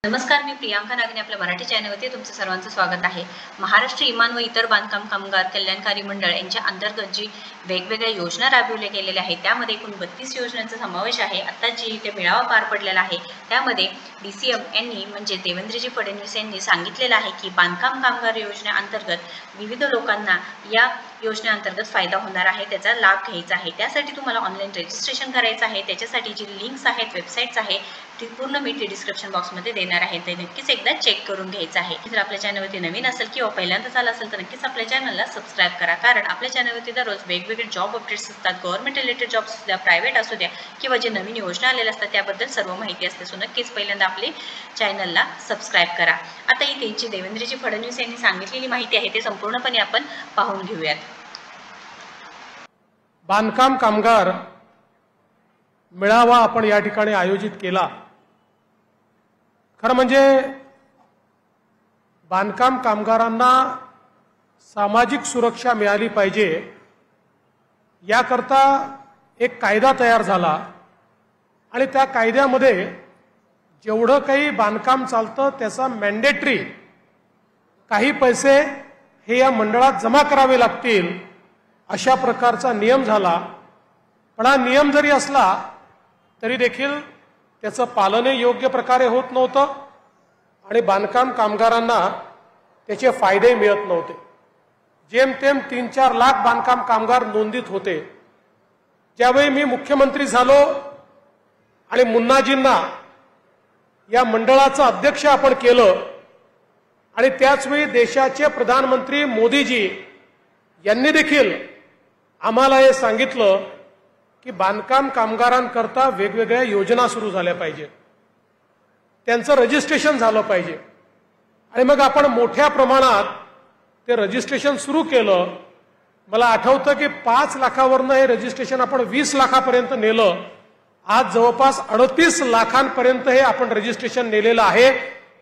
नमस्कार, मी प्रियांका नागने आपल्या मराठी चॅनलवरती तुमचं सर्वांचं स्वागत आहे। महाराष्ट्र इमान व इतर बांधकाम कामगार कल्याणकारी मंडळ यांच्या अंतर्गत जी वेगवेगळ्या योजना राबविल्या गेलेल्या आहेत त्यामध्ये एकूण 32 योजनांचा समावेश आहे। आता जी इथे मेळावा पार पडलेला आहे त्यामध्ये DCM यांनी म्हणजे देवेंद्रजी फडणवीस यांनी सांगितलेलं आहे की बांधकाम कामगार योजने अंतर्गत विविध लोकांना या योजनेअंतर्गत फायदा होणार आहे, त्याचा लाभ घ्यायचा आहे। त्यासाठी तुम्हाला ऑनलाईन रजिस्ट्रेशन करायचं आहे। त्याच्यासाठी जी लिंक्स आहेत, वेबसाईट्स आहे ती पूर्ण मी डिस्क्रिप्शन बॉक्समध्ये देणार आहे, ते नक्कीच एकदा चेक करून घ्यायचं आहे। जर आपल्या चॅनलवरती नवीन असेल किंवा पहिल्यांदाच आला असेल तर नक्कीच आपल्या चॅनलला सबस्क्राइब करा, कारण आपल्या चॅनलवरती दररोज वेगवेगळे जॉब अपडेट्स असतात। गव्हर्नमेंट रिलेटेड जॉब्स असू द्या, प्रायव्हेट असू द्या किंवा जे नवीन योजना आलेल्या असतात त्याबद्दल सर्व माहिती असते। सो नक्कीच पहिल्यांदा आपले चॅनलला सबस्क्राइब करा। आता ही त्यांची देवेंद्रजी फडणवीस यांनी सांगितलेली माहिती आहे ते संपूर्णपणे आपण पाहून घेऊयात। बांधकाम कामगार मेळावा आपण या ठिकाणी आयोजित केला। खरं म्हणजे बांधकाम कामगारांना सामाजिक सुरक्षा मिळाली पाहिजे याकरता एक कायदा तयार झाला आणि त्या कायद्यामध्ये जेवढं काही बांधकाम चालतं त्याचा मॅन्डेटरी काही पैसे हे या मंडळात जमा करावे लागतील अशा प्रकारचा नियम झाला। पण हा नियम जरी असला तरी देखील त्याचं पालनही योग्य प्रकारे होत नव्हतं आणि बांधकाम कामगारांना त्याचे फायदे मिळत नव्हते। जेमतेम 3-4 लाख बांधकाम कामगार नोंदीत होते। ज्यावेळी मी मुख्यमंत्री झालो आणि मुन्नाजींना या मंडळाचं अध्यक्ष आपण केलं आणि त्याचवेळी देशाचे प्रधानमंत्री मोदीजी यांनी देखील आम्हाला हे सांगितलं की बांधकाम कामगारांकरता वेगवेगळ्या योजना सुरू झाल्या पाहिजे, त्यांचं रजिस्ट्रेशन झालं पाहिजे। आणि मग आपण मोठ्या प्रमाणात ते रजिस्ट्रेशन सुरू केलं। मला आठवतं की 5 लाखावरनं हे रजिस्ट्रेशन आपण 20 लाखापर्यंत नेलं। आज जवळपास 38 लाखांपर्यंत हे आपण रजिस्ट्रेशन नेलेलं आहे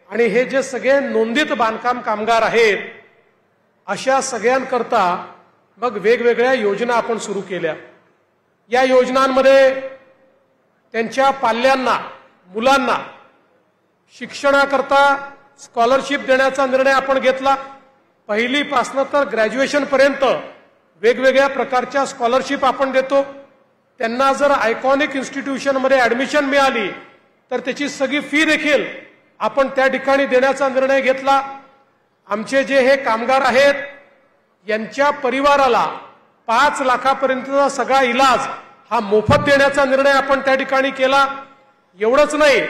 आणि हे जे सगळे नोंदित बांधकाम कामगार आहेत अशा सगळ्यांकरता मग वेगवेगळ्या योजना आपण सुरू केल्या। या योजनांमध्ये त्यांच्या पाल्यांना, मुलांना शिक्षणाकरता स्कॉलरशिप देण्याचा निर्णय आपण घेतला। पहिलीपासनं तर ग्रॅज्युएशनपर्यंत वेगवेगळ्या प्रकारच्या स्कॉलरशिप आपण देतो। त्यांना जर आयकॉनिक इन्स्टिट्यूशनमध्ये ॲडमिशन मिळाली तर त्याची सगळी फी देखील आपण त्या ठिकाणी देण्याचा निर्णय घेतला। आमचे जे हे कामगार आहेत यांच्या परिवाराला 5 लाखापर्यंतचा सगळा इलाज हा मोफत देण्याचा निर्णय आपण त्या ठिकाणी केला। एवढंच नाही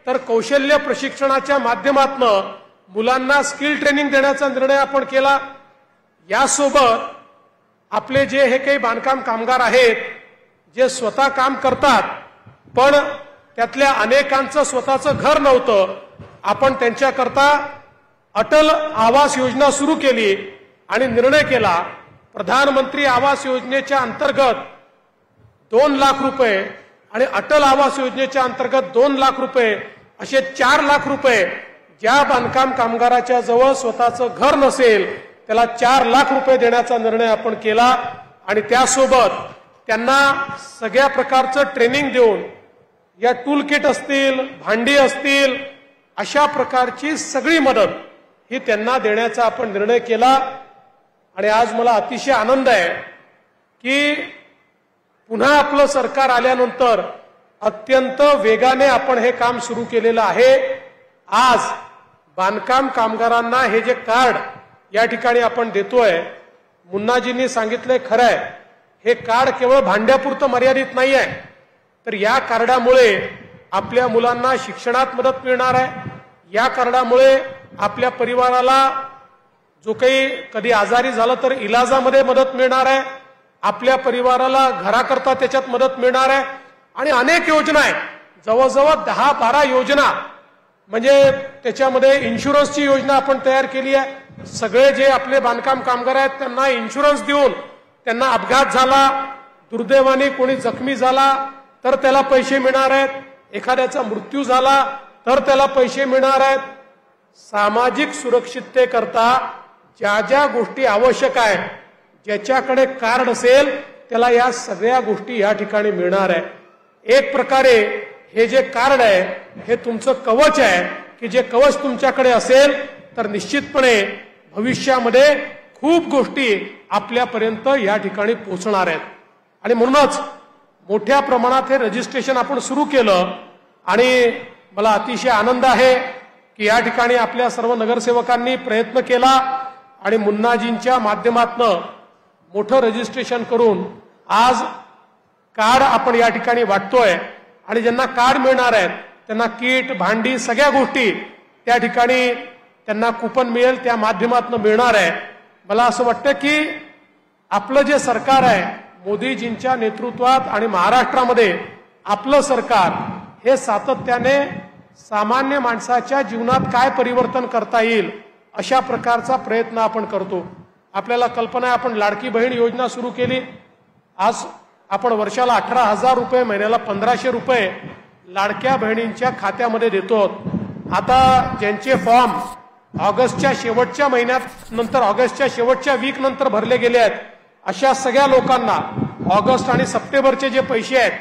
तर कौशल्य प्रशिक्षणाच्या माध्यमातून मुलांना स्किल ट्रेनिंग देण्याचा निर्णय आपण केला। यासोबत आपले जे हे काही बांधकाम कामगार आहेत जे स्वतः काम करतात पण त्यातल्या अनेकांचं स्वतःचं घर नव्हतं, आपण त्यांच्याकरता अटल आवास योजना सुरू केली आणि निर्णय केला प्रधानमंत्री आवास योजनेच्या अंतर्गत 2 लाख रुपये आणि अटल आवास योजनेच्या अंतर्गत 2 लाख रुपये असे 4 लाख रुपये ज्या बांधकाम कामगाराच्या जवळ स्वतःचं घर नसेल त्याला 4 लाख रुपये देण्याचा निर्णय आपण केला। आणि त्यासोबत त्यांना सगळ्या प्रकारचं ट्रेनिंग देऊन या टूल किट असतील, भांडी असतील, अशा प्रकारची सगळी मदत ही त्यांना देण्याचा आपण निर्णय केला। आणि आज मला अतिशय आनंद आहे की पुन्हा आपलं सरकार आल्यानंतर अत्यंत वेगाने आपण हे काम सुरू केलेलं आहे। आज बांधकाम कामगारांना हे जे कार्ड या ठिकाणी आपण देतोय, मुन्नाजींनी सांगितलंय खरं आहे, हे कार्ड केवळ भांड्यापुरतं मर्यादित नाही आहे, तर या कार्डामुळे आपल्या मुलांना शिक्षणात मदत मिळणार आहे। या कार्डामुळे आपल्या परिवाराला जो काही कधी आजारी झालं तर इलाजामध्ये मदत मिळणार आहे, आपल्या परिवाराला घराकरता त्याच्यात मदत मिळणार आहे। आणि अनेक योजना आहेत, जवळजवळ 10-12 योजना, म्हणजे त्याच्यामध्ये इन्शुरन्सची योजना आपण तयार केली आहे। सगळे जे आपले बांधकाम कामगार आहेत त्यांना इन्शुरन्स देऊन त्यांना अपघात झाला, दुर्दैवाने कोणी जखमी झाला तर त्याला पैसे मिळणार आहेत, एखाद्याचा मृत्यू झाला तर त्याला पैसे मिळणार आहेत। सामाजिक सुरक्षिततेकरता ज्या ज्या गोष्टी आवश्यक आहेत, ज्याच्याकडे कार्ड असेल त्याला या सगळ्या गोष्टी या ठिकाणी मिळणार आहे। एक प्रकारे हे जे कार्ड आहे हे तुमचं कवच आहे की जे कवच तुमच्याकडे असेल तर निश्चितपणे भविष्यामध्ये खूप गोष्टी आपल्यापर्यंत या ठिकाणी पोहोचणार आहेत. आणि म्हणूनच मोठ्या प्रमाणात हे रजिस्ट्रेशन आपण सुरू केलं आणि मला अतिशय आनंद आहे की या ठिकाणी आपल्या सर्व नगरसेवकांनी प्रयत्न केला आणि मुन्नाजींच्या माध्यमातून मोठं रजिस्ट्रेशन करून आज कार्ड आपण या ठिकाणी वाटतोय आणि ज्यांना कार्ड मिळणार आहेत त्यांना किट भांडी सगळ्या गोष्टी त्या ठिकाणी त्यांना कुपन मिळेल त्या माध्यमातून मिळणार आहे. मला असं वाटतं की आपलं जे सरकार आहे मोदीजींच्या नेतृत्वात आणि महाराष्ट्रामध्ये आपलं सरकार हे सातत्याने सामान्य माणसाच्या जीवनात काय परिवर्तन करता येईल अशा प्रकारचा प्रयत्न आपण करतो. आपल्याला कल्पना आहे आपण लाडकी बहीण योजना सुरू केली. आज आपण वर्षाला 18,000 रुपये महिन्याला 1,500 रुपये लाडक्या बहिणींच्या खात्यामध्ये देतो. आता ज्यांचे फॉर्म ऑगस्टच्या शेवटच्या महिन्यात नंतर ऑगस्टच्या शेवटच्या वीक नंतर भरले गेले आहेत अशा सगळ्या लोकांना ऑगस्ट आणि सप्टेंबरचे जे पैसे आहेत